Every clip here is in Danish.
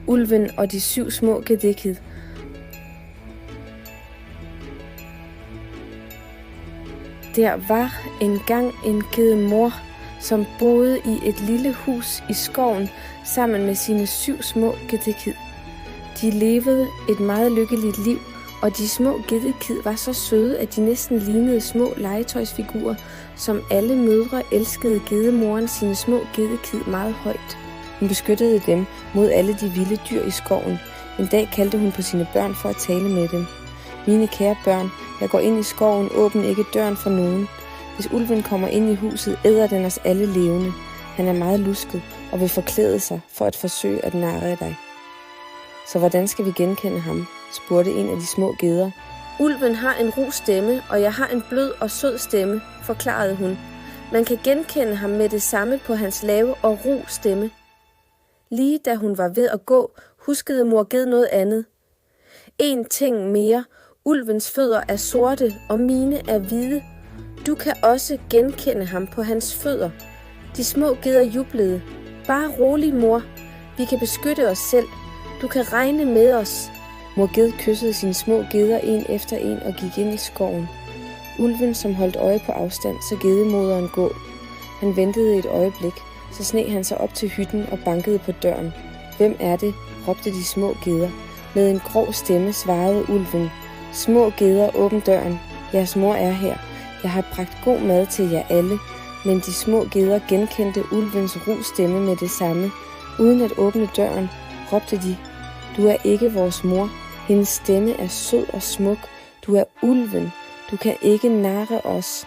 Ulven og de 7 små gedikid. Der var engang en gedemor, som boede i et lille hus i skoven sammen med sine 7 små gedikid. De levede et meget lykkeligt liv, og de små gedikid var så søde, at de næsten lignede små legetøjsfigurer, som alle mødre elskede gedemoren sine små gedikid meget højt. Hun beskyttede dem mod alle de vilde dyr i skoven. En dag kaldte hun på sine børn for at tale med dem. Mine kære børn, jeg går ind i skoven, åbn ikke døren for nogen. Hvis ulven kommer ind i huset, æder den os alle levende. Han er meget lusket og vil forklæde sig for at forsøge at narre dig. Så hvordan skal vi genkende ham? Spurgte en af de små geder. Ulven har en ru stemme, og jeg har en blød og sød stemme, forklarede hun. Man kan genkende ham med det samme på hans lave og ru stemme. Lige da hun var ved at gå, huskede mor ged noget andet. En ting mere. Ulvens fødder er sorte, og mine er hvide. Du kan også genkende ham på hans fødder. De små geder jublede. Bare rolig, mor. Vi kan beskytte os selv. Du kan regne med os. Mor ged kyssede sine små geder en efter en og gik ind i skoven. Ulven, som holdt øje på afstand, så gedemoderen gå. Han ventede et øjeblik, så sneg han sig op til hytten og bankede på døren. Hvem er det? Råbte de små geder. Med en grov stemme svarede ulven. Små geder, åbn døren. Jeres mor er her. Jeg har bragt god mad til jer alle. Men de små geder genkendte ulvens ru stemme med det samme. Uden at åbne døren, råbte de. Du er ikke vores mor. Hendes stemme er sød og smuk. Du er ulven. Du kan ikke narre os.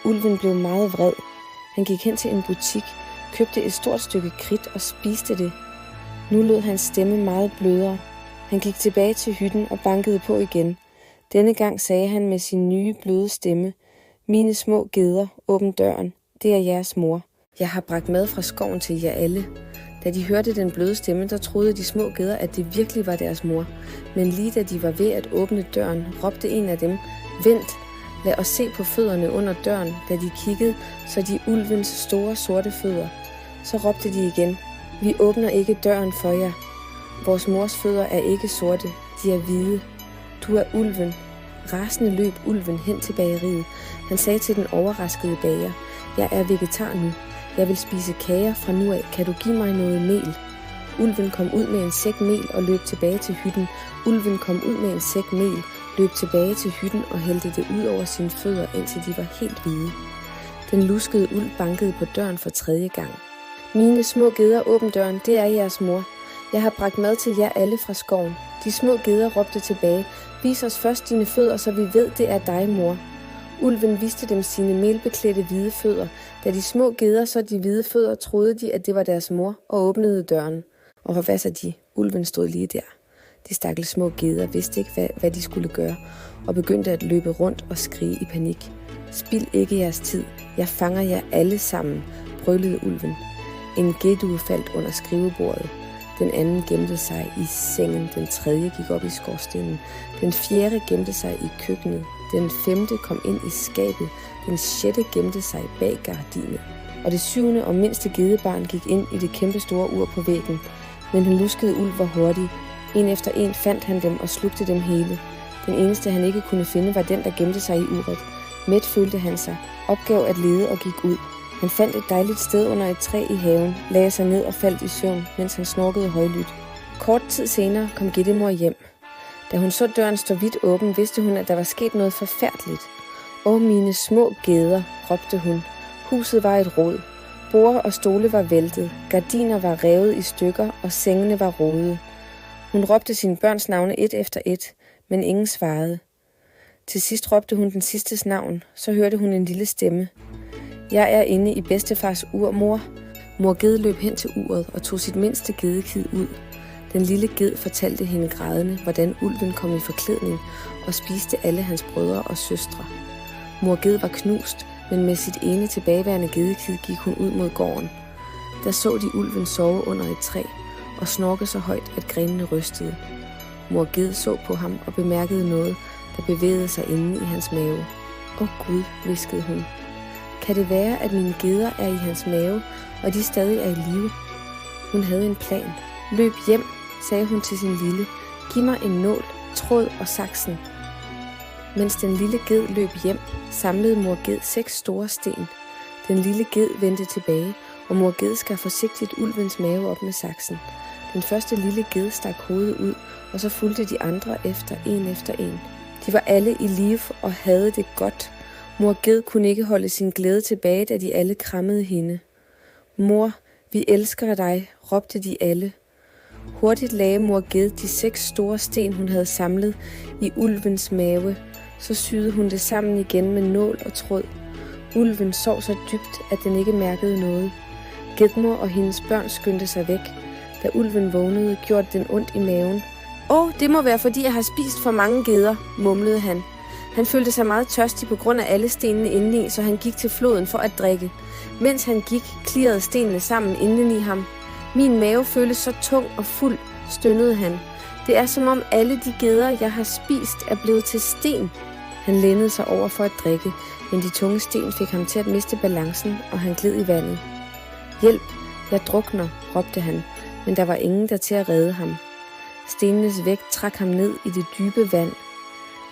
Ulven blev meget vred. Han gik hen til en butik, købte et stort stykke kridt og spiste det. Nu lød hans stemme meget blødere. Han gik tilbage til hytten og bankede på igen. Denne gang sagde han med sin nye bløde stemme. Mine små geder, åbn døren. Det er jeres mor. Jeg har bragt mad fra skoven til jer alle. Da de hørte den bløde stemme, der troede de små geder, at det virkelig var deres mor. Men lige da de var ved at åbne døren, råbte en af dem, vent, lad os se på fødderne under døren. Da de kiggede, så de ulvens store sorte fødder. Så råbte de igen, vi åbner ikke døren for jer. Vores mors fødder er ikke sorte, de er hvide. Du er ulven. Rasende løb ulven hen til bageriet. Han sagde til den overraskede bager, jeg er vegetar nu. Jeg vil spise kager fra nu af. Kan du give mig noget mel? Ulven kom ud med en sæk mel og løb tilbage til hytten. Ulven kom ud med en sæk mel, løb tilbage til hytten og hældte det ud over sine fødder, indtil de var helt hvide. Den luskede ulv bankede på døren for 3. gang. Mine små geder, åbn døren, det er jeres mor. Jeg har bragt mad til jer alle fra skoven. De små geder råbte tilbage, vis os først dine fødder, så vi ved, det er dig, mor. Ulven viste dem sine melbeklædte hvide fødder. Da de små geder så de hvide fødder, troede de, at det var deres mor, og åbnede døren. Og hvad så de? Ulven stod lige der. De stakkels små geder vidste ikke, hvad de skulle gøre, og begyndte at løbe rundt og skrige i panik. Spild ikke jeres tid. Jeg fanger jer alle sammen, brølede ulven. En gedue faldt under skrivebordet. Den anden gemte sig i sengen. Den 3. gik op i skorstenen. Den 4. gemte sig i køkkenet. Den 5. kom ind i skabet. Den 6. gemte sig bag gardinet. Og det 7. og mindste gedebarn gik ind i det kæmpe store ur på væggen. Men den luskede ulv var hurtig. En efter en fandt han dem og slugte dem hele. Den eneste han ikke kunne finde var den, der gemte sig i uret. Mæt følte han sig, opgav at lede og gik ud. Han fandt et dejligt sted under et træ i haven, lagde sig ned og faldt i søvn, mens han snorkede højlydt. Kort tid senere kom gedemor hjem. Da hun så døren stå vidt åben, vidste hun, at der var sket noget forfærdeligt. Åh, mine små geder, råbte hun. Huset var et rod. Borde og stole var væltet, gardiner var revet i stykker, og sengene var rodede. Hun råbte sine børns navne et efter et, men ingen svarede. Til sidst råbte hun den sidstes navn, så hørte hun en lille stemme. Jeg er inde i bedstefars ur, mor. Mor ged løb hen til uret og tog sit mindste gedekid ud. Den lille ged fortalte hende grædende, hvordan ulven kom i forklædning og spiste alle hans brødre og søstre. Mor ged var knust, men med sit ene tilbageværende gedekid gik hun ud mod gården. Der så de ulven sove under et træ og snorke så højt, at grenene rystede. Mor ged så på ham og bemærkede noget, der bevægede sig inde i hans mave. Åh Gud, hviskede hun. Kan det være, at mine geder er i hans mave, og de stadig er i live? Hun havde en plan. Løb hjem, sagde hun til sin lille, giv mig en nål, tråd og saksen. Mens den lille ged løb hjem, samlede mor ged 6 store sten. Den lille ged vendte tilbage, og mor ged skar forsigtigt ulvens mave op med saksen. Den første lille ged stak hovedet ud, og så fulgte de andre efter en. De var alle i live og havde det godt. Mor ged kunne ikke holde sin glæde tilbage, da de alle krammede hende. Mor, vi elsker dig, råbte de alle. Hurtigt lagde mor ged de 6 store sten, hun havde samlet i ulvens mave. Så syede hun det sammen igen med nål og tråd. Ulven sov så dybt, at den ikke mærkede noget. Gedmor og hendes børn skyndte sig væk. Da ulven vågnede, gjorde den ondt i maven. Det må være, fordi jeg har spist for mange geder, mumlede han. Han følte sig meget tørstig på grund af alle stenene indeni, så han gik til floden for at drikke. Mens han gik, klirrede stenene sammen indeni ham. Min mave føles så tung og fuld, stønnede han. Det er som om alle de geder, jeg har spist, er blevet til sten. Han lænede sig over for at drikke, men de tunge sten fik ham til at miste balancen, og han gled i vandet. Hjælp, jeg drukner, råbte han, men der var ingen der til at redde ham. Stenenes vægt trak ham ned i det dybe vand.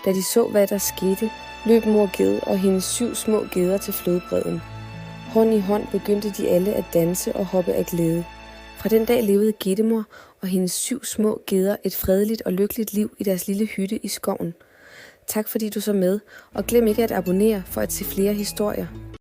Da de så, hvad der skete, løb mor ged og hendes 7 små geder til flodbredden. Hånd i hånd begyndte de alle at danse og hoppe af glæde. Fra den dag levede Gedemor og hendes 7 små geder et fredeligt og lykkeligt liv i deres lille hytte i skoven. Tak fordi du så med, og glem ikke at abonnere for at se flere historier.